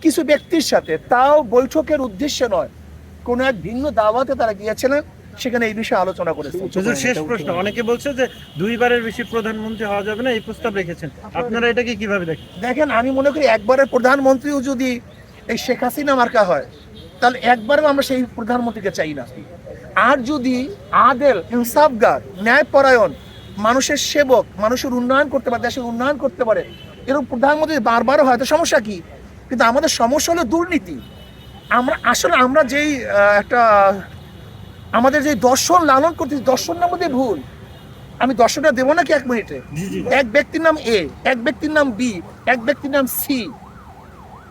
কিছু ব্যক্তির সাথে, তাও বৈঠকের উদ্দেশ্যে নয়, কোনো এক ভিন্ন দাওয়াতে তারা গিয়েছিলেন, সেখানে এই বিষয়ে আলোচনা করেছেন। হুজুর, শেষ প্রশ্ন, অনেকে বলছে যে দুইবারের বেশি প্রধানমন্ত্রী হওয়া যাবে না, এই প্রস্তাব রেখেছেন, আপনারা এটাকে কিভাবে দেখেন? দেখেন, আমি মনে করি একবারের প্রধানমন্ত্রীও যদি এই শেখ হাসিনা মার্কা হয়, তাহলে একবারও আমরা সেই প্রধানমন্ত্রীকে চাই না। আর যদি আদেল, ইনসাফগার, ন্যায়পরায়ণ, মানুষের সেবক, মানুষের উন্নয়ন করতে পারে, দেশের উন্নয়ন করতে পারে, এরকম প্রধানমন্ত্রী বারবারও হয়, তো সমস্যা কি? কিন্তু আমাদের সমস্যা হলো দুর্নীতি। আমরা যেই একটা আমাদের যে দর্শন লালন করতেছি, দর্শনের মধ্যে ভুল। আমি দর্শনটা দেবো নাকি 1 মিনিটে? এক ব্যক্তির নাম এ, এক ব্যক্তির নাম বি, এক ব্যক্তির নাম সি,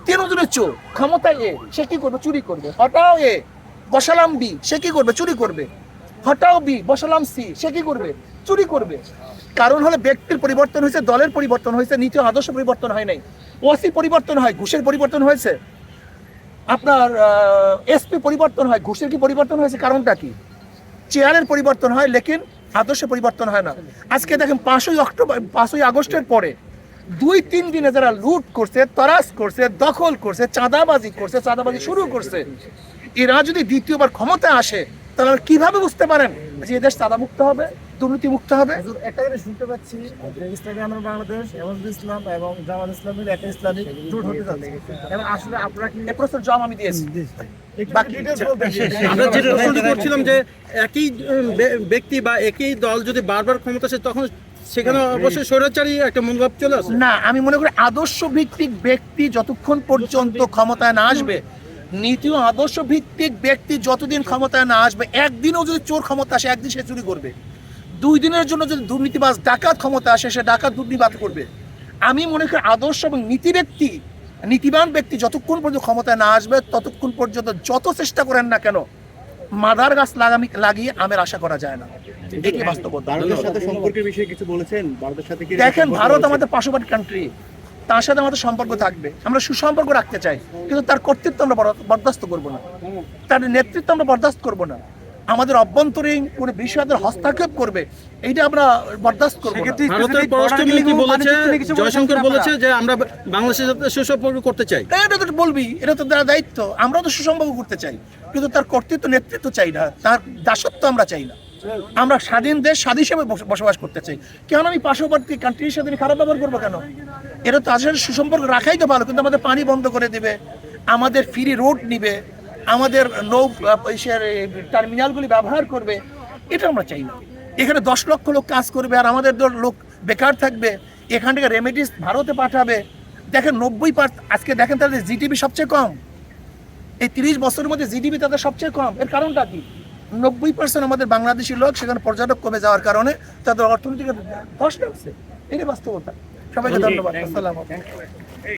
তিনজনের চোর, ক্ষমতায় এ, সে কি করবে? চুরি করবে। হটাও এ, বসালাম বি, সে কি করবে? চুরি করবে। হটাও বি, বসালাম সি, সে কি করবে? চুরি করবে। কারণ হলো ব্যক্তির পরিবর্তন হয়েছে, দলের পরিবর্তন হয়েছে, নীতি আদর্শ পরিবর্তন হয় নাই। ওসি পরিবর্তন হয়, ঘুষের পরিবর্তন হয়েছে। আপনার এসপি পরিবর্তন হয়, ঘুষের কি পরিবর্তন হয়েছে? কারণটা কি? চেয়ারের পরিবর্তন হয়, লেকিন আদর্শ পরিবর্তন হয় না। আজকে দেখেন 5ই আগস্টের পরে 2-3 দিনে যারা লুট করছে, তরাস করছে, দখল করছে, চাঁদাবাজি শুরু করছে, এরা যদি দ্বিতীয়বার ক্ষমতায় আসে, তাহলে কিভাবে বুঝতে পারেন যে এদেশ চাঁদামুক্ত হবে, দুর্নীতি মুক্ত হবে? একটা জিনিস শুনতে পাচ্ছি যে ইসলামী আন্দোলন বাংলাদেশ, হেফাজতে ইসলাম এবং জামাত ইসলামীর একটা ইসলামিক জোট হতে যাচ্ছে। এবং আসলে আপনারা কি এই প্রশ্নের জবাব আমি দিয়েছি। বাকি আমরা যেটা প্রশ্ন করছিলাম যে একই ব্যক্তি বা একই দল যদি বারবার ক্ষমতা আসে, তখন সেখানে অবশ্যই স্বৈরাচারী একটা মনোভাব চলে আসে। না, আমি মনে করি আদর্শ ভিত্তিক ব্যক্তি যতক্ষণ পর্যন্ত ক্ষমতায় না আসবে, নীতি ও আদর্শ ভিত্তিক ব্যক্তি যতদিন ক্ষমতায় না আসবে, একদিনও যদি চোর ক্ষমতা আসে, একদিন সে চুরি করবে। 2 দিনের জন্য যদি দুর্নীতিবাজ ডাকাত ক্ষমতা আসে, সে ডাকাত দুর্নীতিবাদ করবে। আমি মনে করি আদর্শ এবং নীতিবান ব্যক্তি যতক্ষণ পর্যন্ত ক্ষমতায় না আসবে, ততক্ষণ পর্যন্ত যত চেষ্টা করেন না কেন, মাদার গাছ লাগিয়ে আমের আশা করা যায় না। এটি বাস্তবতা। ভারতের সাথে সম্পর্কের বিষয়ে কিছু বলেছেন? ভারতের সাথে কি দেখেন, ভারত আমাদের পার্শ্ববর্তী কান্ট্রি, তার সাথে আমাদের সম্পর্ক থাকবে, আমরা সুসম্পর্ক রাখতে চাই, কিন্তু তার কর্তৃত্ব আমরা বরদাস্ত করব না, তার নেতৃত্ব আমরা বরদাস্ত করব না। আমাদের অভ্যন্তরীণ কোনো বিষয়ে হস্তক্ষেপ করবে, এইটা আমরা বরদাস্ত করব না। ভারতের পররাষ্ট্রমন্ত্রী বলেছে, জয়শঙ্কর বলেছে যে আমরা বাংলাদেশের সাথে সুসম্পর্ক করতে চাই। এটা তো বলবি, এটা তো তার দায়িত্ব। আমরাও তো সুসম্পর্ক করতে চাই, কিন্তু তার কর্তৃত্ব নেতৃত্ব চাই না, তার দাসত্ব আমরা চাই না। আমরা স্বাধীন দেশ, স্বাধীন হিসেবে বসবাস করতে চাই। কেন আমি পার্শ্ববর্তী কান্ট্রির সাথে খারাপ ব্যবহার করবো কেন? এটা তো আসলে সুসম্পর্ক রাখাই তো ভালো, কিন্তু আমাদের পানি বন্ধ করে দেবে, আমাদের ফ্রি রোড নিবে, আমাদের নৌ টার্মিনালগুলি ব্যবহার করবে, এটা আমরা চাই না। এখানে 10 লক্ষ লোক কাজ করবে, আর আমাদের লোক বেকার থাকবে, এখান থেকে রেমিডিস ভারতে পাঠাবে। দেখেন 90%, আজকে দেখেন তাদের জিডিপি সবচেয়ে কম, এই 30 বছরের মধ্যে জিডিপি তাদের সবচেয়ে কম। এর কারণটা কি? 90% আমাদের বাংলাদেশি লোক সেখানে পর্যটক কমে যাওয়ার কারণে তাদের অর্থনৈতিক ধস নামছে। এটাই বাস্তবতা। সবাইকে ধন্যবাদ। আসসালামু আলাইকুম।